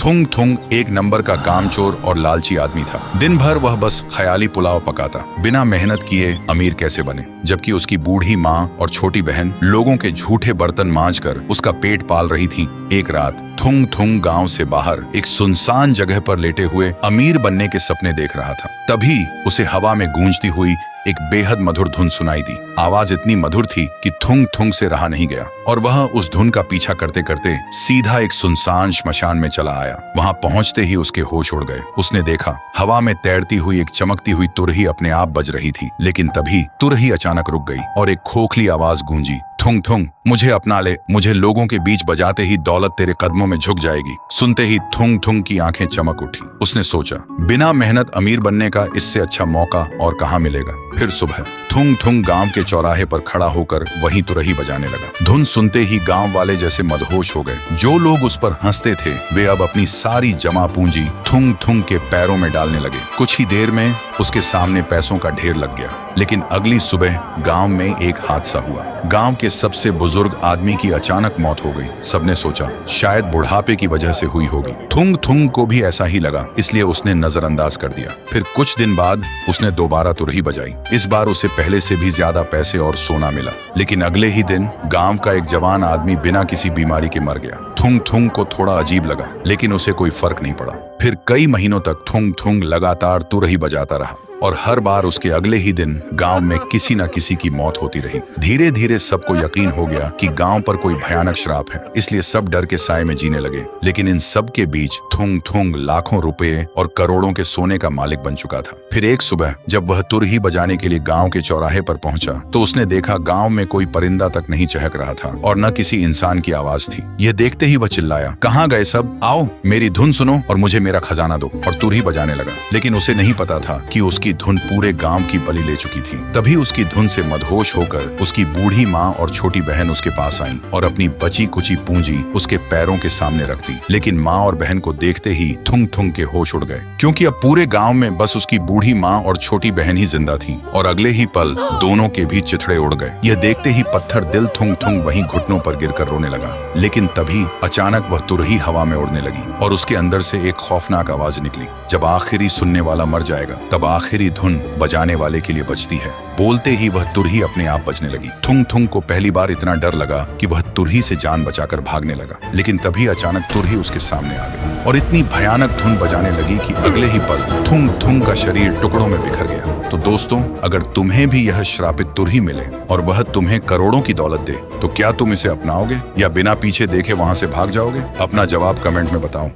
थुंग थुंग एक नंबर का कामचोर और लालची आदमी था। दिन भर वह बस ख्याली पुलाव पकाता, बिना मेहनत किए अमीर कैसे बने, जबकि उसकी बूढ़ी माँ और छोटी बहन लोगों के झूठे बर्तन मांजकर उसका पेट पाल रही थी। एक रात थुंग थुंग गांव से बाहर एक सुनसान जगह पर लेटे हुए अमीर बनने के सपने देख रहा था। तभी उसे हवा में गूंजती हुई एक बेहद मधुर धुन सुनाई दी। आवाज इतनी मधुर थी कि थुंग थुंग से रहा नहीं गया और वह उस धुन का पीछा करते करते सीधा एक सुनसान श्मशान में चला आया। वहां पहुंचते ही उसके होश उड़ गए। उसने देखा हवा में तैरती हुई एक चमकती हुई तुरही अपने आप बज रही थी, लेकिन तभी तुरही अचानक रुक गई और एक खोखली आवाज गूंजी, थुंग थुंग मुझे अपना ले, मुझे लोगों के बीच बजाते ही दौलत तेरे कदमों में झुक जाएगी। सुनते ही थुंग थुंग की आंखें चमक उठी। उसने सोचा, बिना मेहनत अमीर बनने का इससे अच्छा मौका और कहाँ मिलेगा। फिर सुबह थुंग थुंग गांव के चौराहे पर खड़ा होकर वहीं तुरही बजाने लगा। धुन सुनते ही गांव वाले जैसे मदहोश हो गए। जो लोग उस पर हंसते थे वे अब अपनी सारी जमा पूंजी थुंग थुंग के पैरों में डालने लगे। कुछ ही देर में उसके सामने पैसों का ढेर लग गया। लेकिन अगली सुबह गांव में एक हादसा हुआ। गांव के सबसे बुजुर्ग आदमी की अचानक मौत हो गई। सबने सोचा शायद बुढ़ापे की वजह से हुई होगी। थुंग थुंग को भी ऐसा ही लगा, इसलिए उसने नजरअंदाज कर दिया। फिर कुछ दिन बाद उसने दोबारा तुरही बजाई। इस बार उसे पहले से भी ज्यादा पैसे और सोना मिला। लेकिन अगले ही दिन गांव का एक जवान आदमी बिना किसी बीमारी के मर गया। थुंग थुंग को थोड़ा अजीब लगा, लेकिन उसे कोई फर्क नहीं पड़ा। फिर कई महीनों तक थुंग थुंग लगातार तुरही बजाता रहा और हर बार उसके अगले ही दिन गांव में किसी न किसी की मौत होती रही। धीरे धीरे सबको यकीन हो गया कि गांव पर कोई भयानक श्राप है, इसलिए सब डर के साए में जीने लगे। लेकिन इन सब के बीच थुंग थुंग लाखों रुपए और करोड़ों के सोने का मालिक बन चुका था। फिर एक सुबह जब वह तुरही बजाने के लिए गांव के चौराहे पर पहुंचा तो उसने देखा गांव में कोई परिंदा तक नहीं चहक रहा था और न किसी इंसान की आवाज थी। यह देखते ही वह चिल्लाया, कहाँ गए सब, आओ मेरी धुन सुनो और मुझे मेरा खजाना दो, और तुरही बजाने लगा। लेकिन उसे नहीं पता था कि उसकी धुन पूरे गांव की बलि ले चुकी थी। तभी उसकी धुन से मदहोश होकर उसकी बूढ़ी माँ और छोटी बहन उसके पास आईं और अपनी बची कुची पूंजी उसके पैरों के सामने रख दी। लेकिन माँ और बहन को देखते ही थुंग थुंग के होश उड़ गए, क्योंकि अब पूरे गांव में बस उसकी बूढ़ी माँ और छोटी बहन ही जिंदा थी। और अगले ही पल दोनों के भी चिथड़े उड़ गए। यह देखते ही पत्थर दिल थुंग थुंग वहीं घुटनों पर गिरकर रोने लगा। लेकिन तभी अचानक वह तुरही हवा में उड़ने लगी और उसके अंदर से एक खौफनाक आवाज निकली, जब आखिरी सुनने वाला मर जाएगा तब आखिरी धुन बजाने वाले के लिए बजती है। बोलते ही वह तुरही अपने आप बजने लगी। थुंग थुंग को पहली बार इतना डर लगा कि वह तुरही से जान बचाकर भागने लगा। लेकिन तभी अचानक तुरही उसके सामने आ गई और इतनी भयानक धुन बजाने लगी कि अगले ही पल थुंग थुंग का शरीर टुकड़ों में बिखर गया। तो दोस्तों, अगर तुम्हें भी यह श्रापित तुरही मिले और वह तुम्हें करोड़ों की दौलत दे तो क्या तुम इसे अपनाओगे या बिना पीछे देखे वहां से भाग जाओगे? अपना जवाब कमेंट में बताओ।